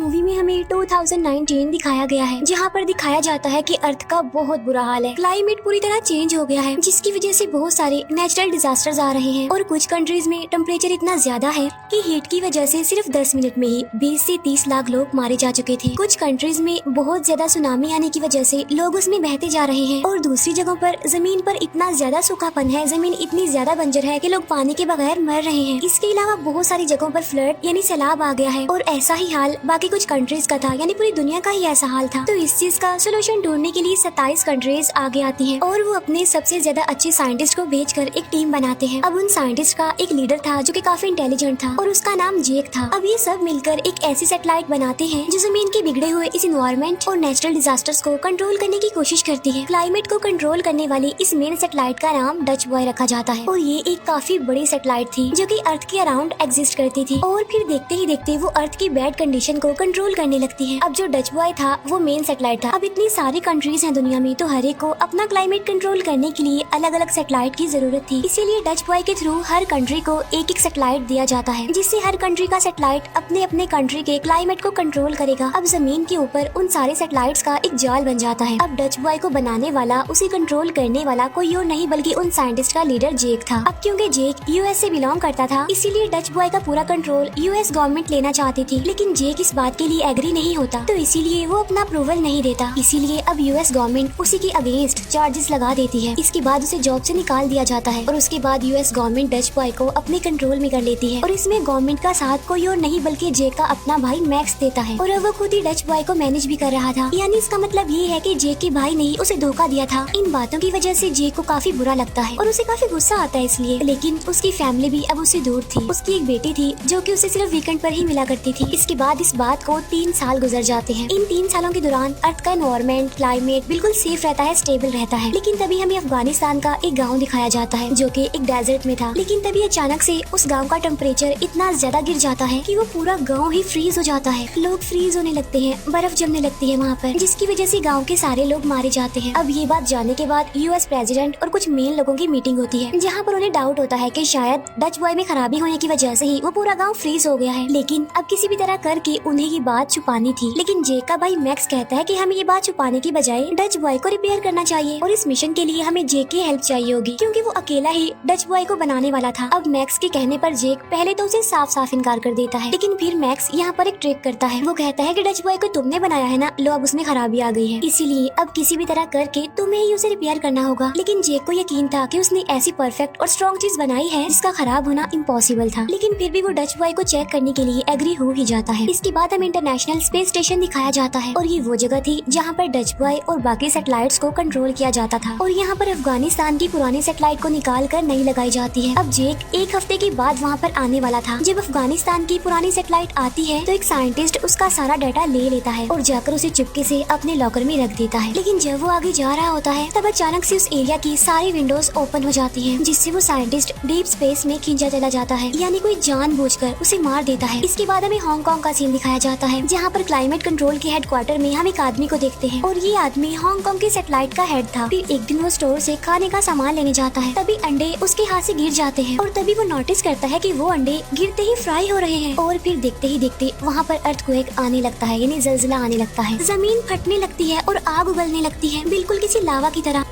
Movie में हमें 2019 दिखाया गया है, जहाँ पर दिखाया जाता है कि अर्थ का बहुत बुरा हाल है। क्लाइमेट पूरी तरह चेंज हो गया है, जिसकी वजह से बहुत सारे नेचुरल डिजास्टर्स आ रहे हैं और कुछ कंट्रीज में टेम्परेचर इतना ज्यादा है कि हीट की वजह से सिर्फ 10 मिनट में ही 20 से 30 लाख लोग मारे जा चुके थे। कुछ कंट्रीज में बहुत ज्यादा सुनामी आने की वजह से लोग उसमें बहते जा रहे हैं और दूसरी जगहों पर जमीन पर इतना ज्यादा सूखापन है, जमीन इतनी ज्यादा बंजर है कि लोग पानी के बगैर मर रहे हैं। इसके अलावा बहुत सारी जगहों पर फ्लड यानी सैलाब आ गया है और ऐसा ही हाल बाकी कुछ कंट्रीज का था, यानी पूरी दुनिया का ही ऐसा हाल था। तो इस चीज का सोल्यूशन ढूंढने के लिए 27 कंट्रीज आगे आती हैं और वो अपने सबसे ज्यादा अच्छे साइंटिस्ट को भेजकर एक टीम बनाते हैं। अब उन साइंटिस्ट का एक लीडर था जो कि काफी इंटेलिजेंट था और उसका नाम जेक था। अब ये सब मिलकर एक ऐसी सैटेलाइट बनाते हैं जो जमीन के बिगड़े हुए इस इन्वायरमेंट और नेचुरल डिजास्टर्स को कंट्रोल करने की कोशिश करती है। क्लाइमेट को कंट्रोल करने वाली इस मेन सैटेलाइट का नाम डच बॉय रखा जाता है और ये एक काफी बड़ी सैटेलाइट थी जो कि अर्थ के अराउंड एग्जिस्ट करती थी और फिर देखते ही देखते वो अर्थ की बैड कंडीशन को कंट्रोल करने लगती है। अब जो डच बॉय था वो मेन सैटेलाइट था। अब इतनी सारी कंट्रीज हैं दुनिया में, तो हर एक को अपना क्लाइमेट कंट्रोल करने के लिए अलग अलग सैटेलाइट की जरूरत थी। इसीलिए डच बॉय के थ्रू हर कंट्री को एक एक सैटेलाइट दिया जाता है, जिससे हर कंट्री का सैटेलाइट अपने अपने कंट्री के क्लाइमेट को कंट्रोल करेगा। अब जमीन के ऊपर उन सारे सैटेलाइट्स का एक जाल बन जाता है। अब डच बॉय को बनाने वाला, उसे कंट्रोल करने वाला कोई और नहीं बल्कि उन साइंटिस्ट का लीडर जेक था। अब क्योंकि जेक यूएस से बिलोंग करता था, इसीलिए डच बॉय का पूरा कंट्रोल यूएस गवर्नमेंट लेना चाहती थी, लेकिन जेक इस बात के लिए एग्री नहीं होता, तो इसीलिए वो अपना अप्रूवल नहीं देता। इसीलिए अब यूएस गवर्नमेंट उसी के अगेंस्ट चार्जेस लगा देती है। इसके बाद उसे जॉब से निकाल दिया जाता है और उसके बाद यूएस गवर्नमेंट डच बॉय को अपने कंट्रोल में कर लेती है और इसमें गवर्नमेंट का साथ कोई और नहीं बल्कि जेक का अपना भाई मैक्स देता है और अब वो खुद ही डच बॉय को मैनेज भी कर रहा था। यानी इसका मतलब ये है कि जेक के भाई ने उसे धोखा दिया था। इन बातों की वजह से जेक को काफी बुरा लगता है और उसे काफी गुस्सा आता है इसलिए, लेकिन उसकी फैमिली भी अब उससे दूर थी। उसकी एक बेटी थी जो कि उसे सिर्फ वीकेंड पर ही मिला करती थी। इसके बाद इस बात को 3 साल गुजर जाते हैं। इन 3 सालों के दौरान अर्थ का एनवायरमेंट, क्लाइमेट बिल्कुल सेफ रहता है, स्टेबल रहता है। लेकिन तभी हमें अफगानिस्तान का एक गाँव दिखाया जाता है जो कि एक डेजर्ट में था। लेकिन तभी अचानक से उस गाँव का टेम्परेचर इतना ज्यादा गिर जाता है कि वो पूरा गाँव ही फ्रीज हो जाता है। लोग फ्रीज होने लगते हैं, बर्फ जमने लगती है वहाँ पर, जिसकी वजह से गाँव के सारे लोग मारे जाते हैं। अब ये बात जानने के बाद यूएस प्रेसिडेंट और कुछ मेन लोगों की मीटिंग होती है, जहाँ पर उन्हें डाउट होता है कि शायद डच बॉय में खराबी होने की वजह से ही वो पूरा गांव फ्रीज हो गया है। लेकिन अब किसी भी तरह करके उन्हें ये बात छुपानी थी। लेकिन जेक का भाई मैक्स कहता है कि हमें ये बात छुपाने की बजाय डच बॉय को रिपेयर करना चाहिए और इस मिशन के लिए हमें जेक की हेल्प चाहिए होगी, क्योंकि वो अकेला ही डच बॉय को बनाने वाला था। अब मैक्स के कहने पर जेक पहले तो उसे साफ साफ इनकार कर देता है, लेकिन फिर मैक्स यहाँ पर एक ट्रिक करता है। वो कहता है कि डच बॉय को तुमने बनाया है ना, लो अब उसमें खराबी आ गई है, इसीलिए अब किसी भी तरह करके तुम्हें ही उसे रिपेयर करना होगा। लेकिन जेक को यकीन था कि उसने ऐसी परफेक्ट और स्ट्रॉन्ग चीज बनाई है जिसका खराब होना इम्पॉसिबल था, लेकिन फिर भी वो डच बॉय को चेक करने के लिए एग्री हो ही जाता है। इसके बाद हमें इंटरनेशनल स्पेस स्टेशन दिखाया जाता है और ये वो जगह थी जहाँ पर डच बॉय और बाकी सैटेलाइट्स को कंट्रोल किया जाता था और यहाँ पर अफगानिस्तान की पुरानी सैटेलाइट को निकाल कर नई लगाई जाती है। अब जेक एक हफ्ते के बाद वहाँ पर आने वाला था। जब अफगानिस्तान की पुरानी सैटेलाइट आती है तो एक साइंटिस्ट उसका सारा डाटा ले लेता है और जाकर उसे चुपके से अपने लॉकर में रख देता है। लेकिन जब वो आगे जा रहा होता है तब अचानक से उस एरिया की सारी विंडोज ओपन हो जाती है, जिससे वो साइंटिस्ट डीप स्पेस में खींचा चला जाता है, यानी कोई जानबूझकर उसे मार देता है। इसके बाद हमें हांगकांग का सीन दिखाया जाता है, जहाँ पर क्लाइमेट कंट्रोल के हेडक्वार्टर में हम एक आदमी को देखते हैं और ये आदमी हांगकांग की सैटेलाइट का हेड था। फिर एक दिन वो स्टोर से खाने का सामान लेने जाता है, तभी अंडे उसके हाथ से गिर जाते हैं और तभी वो नोटिस करता है कि वो अंडे गिरते ही फ्राई हो रहे हैं और फिर देखते ही देखते वहाँ पर अर्थक्वेक आने लगता है, यानी जलजिला आने लगता है। जमीन फटने लगती है और आग उगलने लगती है, बिल्कुल किसी लावा की तरह।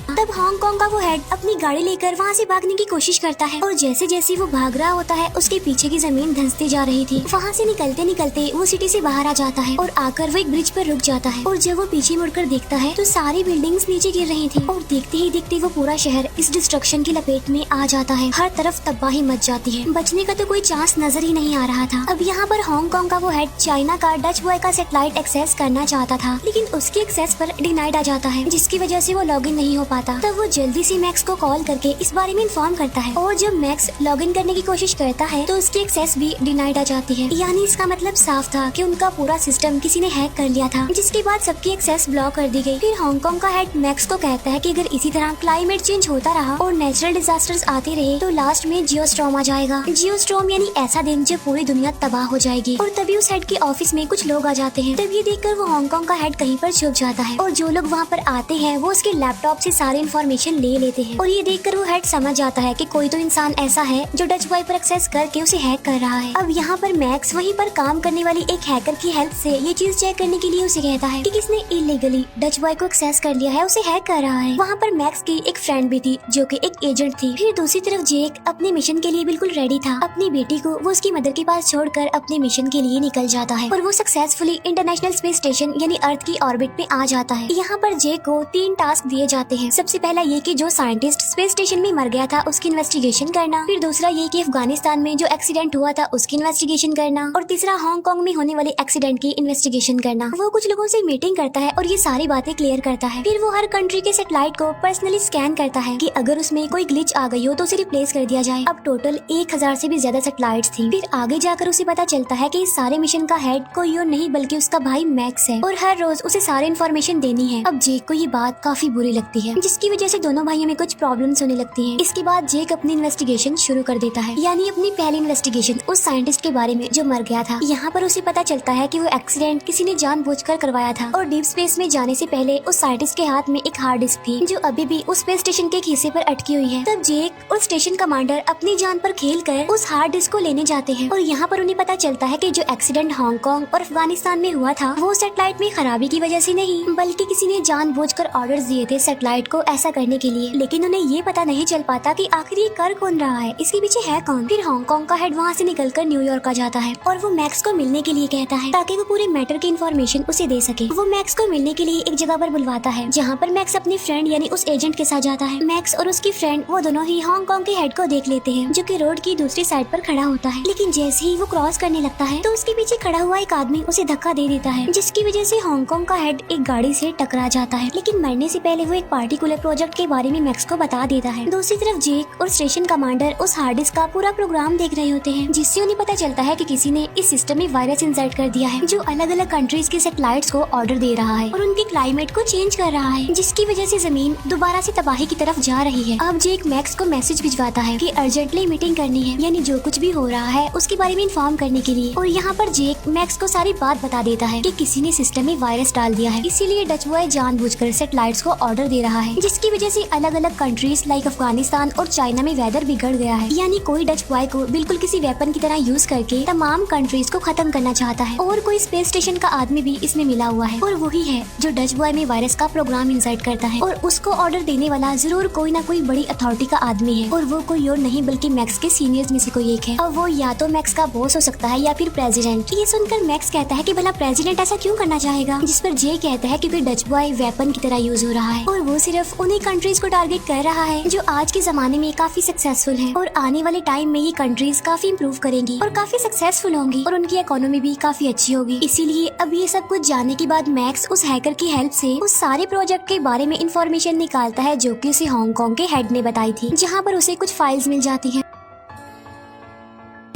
तब हांगकांग का वो हेड अपनी गाड़ी लेकर वहाँ से भागने की कोशिश करता है और जैसे जैसे वो भाग रहा होता है उसके पीछे की जमीन धंसती जा रही थी। वहाँ से निकलते निकलते वो सिटी से बाहर आ जाता है और आकर वो एक ब्रिज पर रुक जाता है और जब वो पीछे मुड़कर देखता है तो सारी बिल्डिंग्स नीचे गिर रही थी और देखते ही देखते वो पूरा शहर इस डिस्ट्रक्शन की लपेट में आ जाता है। हर तरफ तबाही मच जाती है, बचने का तो कोई चांस नजर ही नहीं आ रहा था। अब यहाँ पर हांगकांग का वो हेड चाइना का डच बॉय का सैटेलाइट एक्सेस करना चाहता था, लेकिन उसके एक्सेस पर डिनाइड आ जाता है, जिसकी वजह से वो लॉग इन नहीं हो पाता। तब वो जल्दी से मैक्स को कॉल करके इस बारे में इन्फॉर्म करता है और जब मैक्स लॉग इन करने की कोशिश करता है तो उसकी एक्सेस भी डिनाइड आ जाती है। यानी इसका मतलब साफ था कि उनका पूरा सिस्टम किसी ने हैक कर लिया था, जिसके बाद सबकी एक्सेस ब्लॉक कर दी गई। फिर हांगकांग का हेड मैक्स को कहता है कि अगर इसी तरह क्लाइमेट चेंज होता रहा और नेचुरल डिजास्टर्स आते रहे तो लास्ट में जियोस्टॉर्म आ जाएगा। जियोस्टॉर्म यानी ऐसा दिन जब पूरी दुनिया तबाह हो जाएगी। और तभी उस हेड के ऑफिस में कुछ लोग आ जाते हैं। तब ये देखकर वो हांगकांग का हेड कहीं पर छुप जाता है और जो लोग वहाँ पर आते हैं वो उसके लैपटॉप से सारी सारी इन्फॉर्मेशन ले लेते हैं और ये देखकर वो हेड समझ जाता है कि कोई तो इंसान ऐसा है जो डच बॉय पर एक्सेस करके उसे हैक कर रहा है। अब यहाँ पर मैक्स वहीं पर काम करने वाली एक हैकर की हेल्प से ये चीज चेक करने के लिए उसे कहता है कि किसने इलीगली डच बॉय को एक्सेस कर लिया है, उसे हैक कर रहा है। वहाँ पर मैक्स की एक फ्रेंड भी थी जो कि एक एजेंट थी। फिर दूसरी तरफ जेक अपने मिशन के लिए बिल्कुल रेडी था। अपनी बेटी को वो उसकी मदर के पास छोड़कर अपने मिशन के लिए निकल जाता है और वो सक्सेसफुली इंटरनेशनल स्पेस स्टेशन यानी अर्थ की ऑर्बिट पे आ जाता है। यहाँ पर जेक को 3 टास्क दिए जाते हैं। सबसे पहला ये कि जो साइंटिस्ट स्पेस स्टेशन में मर गया था उसकी इन्वेस्टिगेशन करना, फिर दूसरा ये कि अफगानिस्तान में जो एक्सीडेंट हुआ था उसकी इन्वेस्टिगेशन करना और तीसरा हांगकांग में होने वाले एक्सीडेंट की इन्वेस्टिगेशन करना। वो कुछ लोगों से मीटिंग करता है और ये सारी बातें क्लियर करता है। फिर वो हर कंट्री के सैटेलाइट को पर्सनली स्कैन करता है कि अगर उसमें कोई ग्लिच आ गई हो तो उसे रिप्लेस कर दिया जाए। अब टोटल 1000 से भी ज्यादा सैटेलाइट्स थी। फिर आगे जाकर उसे पता चलता है कि इस सारे मिशन का हेड कोई और नहीं बल्कि उसका भाई मैक्स है और हर रोज उसे सारी इन्फॉर्मेशन देनी है। अब जेक को ये बात काफी बुरी लगती है जिसकी वजह से दोनों भाइयों में कुछ प्रॉब्लम्स होने लगती हैं। इसके बाद जेक अपनी इन्वेस्टिगेशन शुरू कर देता है, यानी अपनी पहली इन्वेस्टिगेशन उस साइंटिस्ट के बारे में जो मर गया था। यहाँ पर उसे पता चलता है कि वो एक्सीडेंट किसी ने जानबूझकर करवाया था और डीप स्पेस में जाने से पहले उस साइंटिस्ट के हाथ में एक हार्ड डिस्क थी जो अभी भी उस स्पेस स्टेशन के एक हिस्से पर अटकी हुई है। तब जेक और स्टेशन कमांडर अपनी जान पर खेलकर उस हार्ड डिस्क को लेने जाते हैं और यहाँ पर उन्हें पता चलता है कि जो एक्सीडेंट हांगकांग और अफगानिस्तान में हुआ था वो सैटेलाइट में खराबी की वजह से नहीं बल्कि किसी ने जानबूझकर ऑर्डर्स दिए थे सैटेलाइट को ऐसा करने के लिए। लेकिन उन्हें ये पता नहीं चल पाता कि आखिर ये कर कौन रहा है, इसके पीछे है कौन। फिर हांगकांग का हेड वहाँ से निकलकर न्यूयॉर्क आ जाता है और वो मैक्स को मिलने के लिए कहता है ताकि वो पूरे मैटर की इन्फॉर्मेशन उसे दे सके। वो मैक्स को मिलने के लिए एक जगह पर बुलवाता है जहाँ पर मैक्स अपनी फ्रेंड यानी उस एजेंट के साथ जाता है। मैक्स और उसकी फ्रेंड वो दोनों ही हांगकांग के हेड को देख लेते हैं जो कि रोड की दूसरी साइड पर खड़ा होता है। लेकिन जैसे ही वो क्रॉस करने लगता है तो उसके पीछे खड़ा हुआ एक आदमी उसे धक्का दे देता है जिसकी वजह से हांगकांग का हेड एक गाड़ी से टकरा जाता है। लेकिन मरने से पहले वो एक पार्टिकुलर प्रोजेक्ट के बारे में मैक्स को बता देता है। दूसरी तरफ जेक और स्टेशन कमांडर उस हार्ड डिस्क का पूरा प्रोग्राम देख रहे होते हैं जिससे उन्हें पता चलता है कि किसी ने इस सिस्टम में वायरस इंसर्ट कर दिया है जो अलग अलग कंट्रीज के सैटेलाइट्स को ऑर्डर दे रहा है और उनके क्लाइमेट को चेंज कर रहा है जिसकी वजह से जमीन दोबारा से तबाही की तरफ जा रही है। अब जेक मैक्स को मैसेज भिजवाता है कि अर्जेंटली मीटिंग करनी है, यानी जो कुछ भी हो रहा है उसके बारे में इन्फॉर्म करने के लिए। और यहाँ पर जेक मैक्स को सारी बात बता देता है कि किसी ने सिस्टम में वायरस डाल दिया है, इसीलिए डच बॉय जानबूझकर सैटेलाइट्स को ऑर्डर दे रहा है जिसकी वजह से अलग अलग कंट्रीज लाइक अफगानिस्तान और चाइना में वेदर बिगड़ गया है। यानी कोई डच बॉय को बिल्कुल किसी वेपन की तरह यूज करके तमाम कंट्रीज को खत्म करना चाहता है। और कोई स्पेस स्टेशन का आदमी भी इसमें मिला हुआ है और वही है जो डच बॉय में वायरस का प्रोग्राम इंसर्ट करता है और उसको ऑर्डर देने वाला जरूर कोई ना कोई बड़ी अथॉरिटी का आदमी है और वो कोई और नहीं बल्कि मैक्स के सीनियर्स में से कोई एक है। और वो या तो मैक्स का बॉस हो सकता है या फिर प्रेसिडेंट। ये सुनकर मैक्स कहता है कि भला प्रेसिडेंट ऐसा क्यों करना चाहेगा, जिस पर जे कहता है क्योंकि डच बॉय वेपन की तरह यूज हो रहा है और वो सिर्फ उन्हीं कंट्रीज को टारगेट कर रहा है जो आज के जमाने में काफी सक्सेसफुल है और आने वाले टाइम में ये कंट्रीज काफी इम्प्रूव करेंगी और काफी सक्सेसफुल होंगी और उनकी इकोनॉमी भी काफी अच्छी होगी। इसीलिए अब ये सब कुछ जानने के बाद मैक्स उस हैकर की हेल्प से उस सारे प्रोजेक्ट के बारे में इंफॉर्मेशन निकालता है जो कि उसे हांगकांग के हेड ने बताई थी, जहाँ पर उसे कुछ फाइल्स मिल जाती हैं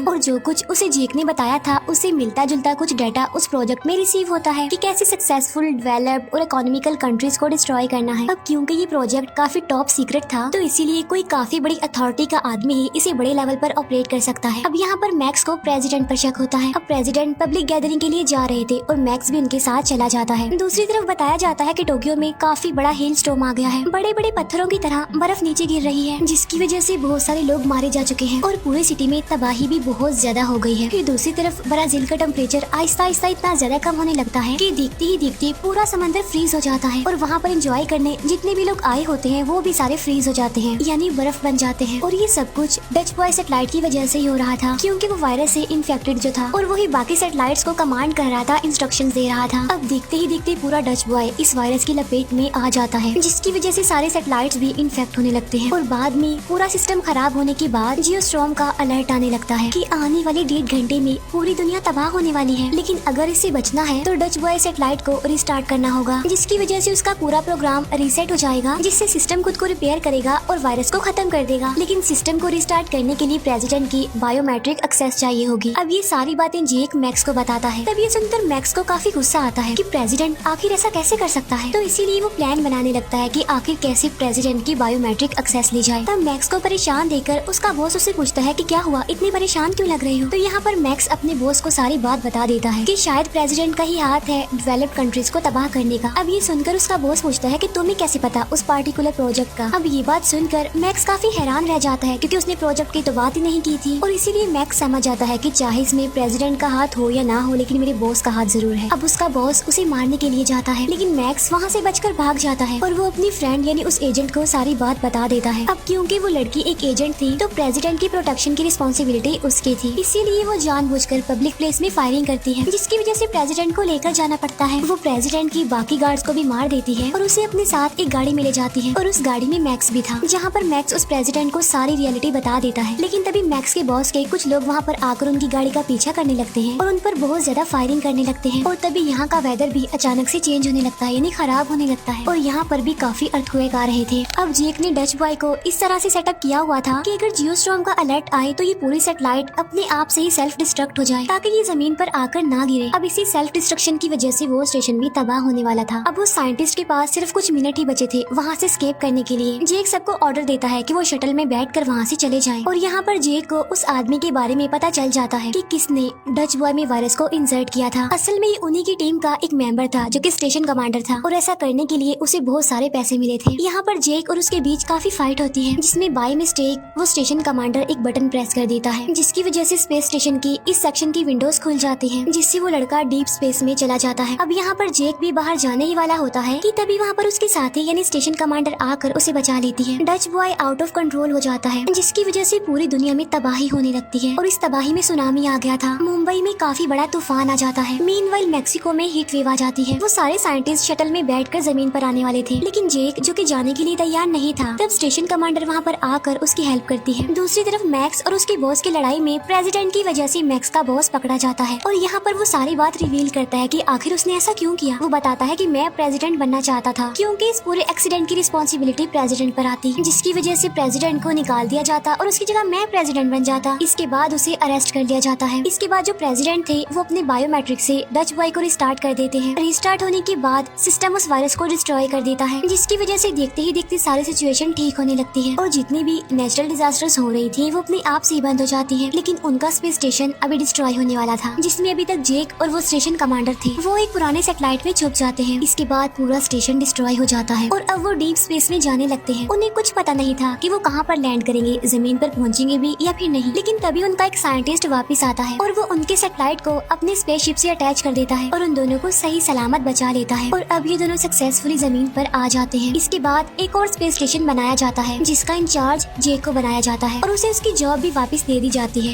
और जो कुछ उसे जेक ने बताया था उसे मिलता जुलता कुछ डाटा उस प्रोजेक्ट में रिसीव होता है कि कैसे सक्सेसफुल डेवलप्ड और इकोनॉमिकल कंट्रीज को डिस्ट्रॉय करना है। अब क्योंकि ये प्रोजेक्ट काफी टॉप सीक्रेट था तो इसीलिए कोई काफी बड़ी अथॉरिटी का आदमी ही इसे बड़े लेवल पर ऑपरेट कर सकता है। अब यहाँ पर मैक्स को प्रेसिडेंट पर शक होता है। अब प्रेसिडेंट पब्लिक गैदरिंग के लिए जा रहे थे और मैक्स भी उनके साथ चला जाता है। दूसरी तरफ बताया जाता है कि टोक्यो में काफी बड़ा हेल स्टॉर्म आ गया है, बड़े बड़े पत्थरों की तरह बर्फ नीचे गिर रही है जिसकी वजह से बहुत सारे लोग मारे जा चुके हैं और पूरी सिटी में तबाही भी बहुत ज्यादा हो गई है। फिर दूसरी तरफ ब्राजील का टेम्परेचर आहिस्ता आहिस्ता इतना ज्यादा कम होने लगता है कि देखते ही देखते पूरा समंदर फ्रीज हो जाता है और वहाँ पर एंजॉय करने जितने भी लोग आए होते हैं वो भी सारे फ्रीज हो जाते हैं, यानी बर्फ बन जाते हैं। और ये सब कुछ डच बॉय सैटेलाइट की वजह से ही हो रहा था क्योंकि वो वायरस से इन्फेक्टेड जो था और वही बाकी सैटेलाइट्स को कमांड कर रहा था, इंस्ट्रक्शंस दे रहा था। अब देखते ही देखते पूरा डच बॉय इस वायरस की लपेट में आ जाता है जिसकी वजह से सारे सैटेलाइट्स भी इन्फेक्ट होने लगते हैं और बाद में पूरा सिस्टम खराब होने के बाद जियोस्टॉर्म का अलर्ट आने लगता है कि आने वाले 1.5 घंटे में पूरी दुनिया तबाह होने वाली है। लेकिन अगर इससे बचना है तो डच बॉय सैटेलाइट को रिस्टार्ट करना होगा जिसकी वजह से उसका पूरा प्रोग्राम रीसेट हो जाएगा जिससे सिस्टम खुद को रिपेयर करेगा और वायरस को खत्म कर देगा। लेकिन सिस्टम को रिस्टार्ट करने के लिए प्रेसिडेंट की बायोमेट्रिक एक्सेस चाहिए होगी। अब ये सारी बातें जेक मैक्स को बताता है। तब ये सुनकर मैक्स को काफी गुस्सा आता है कि प्रेसिडेंट आखिर ऐसा कैसे कर सकता है, तो इसीलिए वो प्लान बनाने लगता है कि आखिर कैसे प्रेसिडेंट की बायोमेट्रिक एक्सेस ली जाए। तब मैक्स को परेशान देखकर उसका बॉस उससे पूछता है कि क्या हुआ, इतने परेशान परेशान क्यों लग रही हो? तो यहाँ पर मैक्स अपने बॉस को सारी बात बता देता है कि शायद प्रेसिडेंट का ही हाथ है डेवलप्ड कंट्रीज को तबाह करने का। अब ये सुनकर उसका बॉस पूछता है कि तुम्हें कैसे पता उस पार्टिकुलर प्रोजेक्ट का। अब ये बात सुनकर मैक्स काफी हैरान रह जाता है क्योंकि उसने प्रोजेक्ट की तो बात ही नहीं की थी, और इसीलिए मैक्स समझ जाता है कि चाहे इसमें प्रेसिडेंट का हाथ हो या ना हो, लेकिन मेरे बॉस का हाथ जरूर है। अब उसका बॉस उसे मारने के लिए जाता है, लेकिन मैक्स वहाँ से बचकर भाग जाता है और वो अपनी फ्रेंड यानी उस एजेंट को सारी बात बता देता है। अब क्योंकि वो लड़की एक एजेंट थी तो प्रेसिडेंट की प्रोटेक्शन की रिस्पॉन्सिबिलिटी उसकी थी, इसीलिए वो जानबूझकर पब्लिक प्लेस में फायरिंग करती है, जिसकी वजह से प्रेसिडेंट को लेकर जाना पड़ता है। वो प्रेसिडेंट की बाकी गार्ड्स को भी मार देती है और उसे अपने साथ एक गाड़ी में ले जाती है, और उस गाड़ी में मैक्स भी था, जहाँ पर मैक्स उस प्रेसिडेंट को सारी रियलिटी बता देता है। लेकिन तभी मैक्स के बॉस के कुछ लोग वहाँ पर आकर उनकी गाड़ी का पीछा करने लगते हैं और उन पर बहुत ज्यादा फायरिंग करने लगते हैं, और तभी यहाँ का वेदर भी अचानक से चेंज होने लगता है, यानी खराब होने लगता है, और यहाँ पर भी काफी अर्थक्वेक आ रहे थे। अब जेक ने डच बॉय को इस तरह से सेटअप किया हुआ था कि अगर जियोस्टॉर्म का अलर्ट आए तो ये पूरी सैटेलाइट अपने आप से ही सेल्फ डिस्ट्रक्ट हो जाए ताकि ये जमीन पर आकर ना गिरे। अब इसी सेल्फ डिस्ट्रक्शन की वजह से वो स्टेशन भी तबाह होने वाला था। अब वो साइंटिस्ट के पास सिर्फ कुछ मिनट ही बचे थे वहाँ से एस्केप करने के लिए। जेक सबको ऑर्डर देता है कि वो शटल में बैठकर वहाँ से चले जाएं, और यहाँ पर जेक को उस आदमी के बारे में पता चल जाता है कि किसने डच बॉय में वायरस को इंसर्ट किया था। असल में ये उन्हीं की टीम का एक मेंबर था जो कि स्टेशन कमांडर था, और ऐसा करने के लिए उसे बहुत सारे पैसे मिले थे। यहाँ पर जेक और उसके बीच काफी फाइट होती है, जिसमें बाय मिस्टेक वो स्टेशन कमांडर एक बटन प्रेस कर देता है, जिसकी वजह से स्पेस स्टेशन की इस सेक्शन की विंडोज खुल जाती हैं, जिससे वो लड़का डीप स्पेस में चला जाता है। अब यहाँ पर जेक भी बाहर जाने ही वाला होता है कि तभी वहाँ पर उसके साथी यानी स्टेशन कमांडर आकर उसे बचा लेती है। Dutch boy out of control हो जाता है, जिसकी वजह से पूरी दुनिया में तबाही होने लगती है, और इस तबाही में सुनामी आ गया था। मुंबई में काफी बड़ा तूफान आ जाता है। मीनवाइल मैक्सिको में हीट वेव आ जाती है। वो सारे साइंटिस्ट शटल में बैठकर जमीन पर आने वाले थे, लेकिन जेक जो कि जाने के लिए तैयार नहीं था, तब स्टेशन कमांडर वहाँ पर आकर उसकी हेल्प करती है। दूसरी तरफ मैक्स और उसके बॉस की लड़ाई में प्रेसिडेंट की वजह से मैक्स का बॉस पकड़ा जाता है, और यहाँ पर वो सारी बात रिवील करता है कि आखिर उसने ऐसा क्यों किया। वो बताता है कि मैं प्रेसिडेंट बनना चाहता था, क्योंकि इस पूरे एक्सीडेंट की रिस्पॉन्सिबिलिटी प्रेसिडेंट पर आती, जिसकी वजह से प्रेसिडेंट को निकाल दिया जाता और उसकी जगह मैं प्रेसिडेंट बन जाता। इसके बाद उसे अरेस्ट कर लिया जाता है। इसके बाद जो प्रेसिडेंट थे वो अपने बायोमेट्रिक से डच बॉय को रिस्टार्ट कर देते हैं। रिस्टार्ट होने के बाद सिस्टम उस वायरस को डिस्ट्रॉय कर देता है, जिसकी वजह से देखते ही देखते सारी सिचुएशन ठीक होने लगती है, और जितनी भी नेचुरल डिजास्टर्स हो रही थी वो अपने आप से ही बंद हो जाती है। लेकिन उनका स्पेस स्टेशन अभी डिस्ट्रॉय होने वाला था, जिसमें अभी तक जेक और वो स्टेशन कमांडर थे। वो एक पुराने सैटेलाइट में छुप जाते हैं। इसके बाद पूरा स्टेशन डिस्ट्रॉय हो जाता है, और अब वो डीप स्पेस में जाने लगते हैं। उन्हें कुछ पता नहीं था कि वो कहाँ पर लैंड करेंगे, जमीन पर पहुँचेंगे भी या फिर नहीं। लेकिन तभी उनका एक साइंटिस्ट वापस आता है, और वो उनके सैटेलाइट को अपने स्पेसशिप से अटैच कर देता है, और उन दोनों को सही सलामत बचा लेता है, और अब ये दोनों सक्सेसफुली जमीन पर आ जाते हैं। इसके बाद एक और स्पेस स्टेशन बनाया जाता है, जिसका इंचार्ज जेक को बनाया जाता है, और उसे उसकी जॉब भी वापस दे दी जाती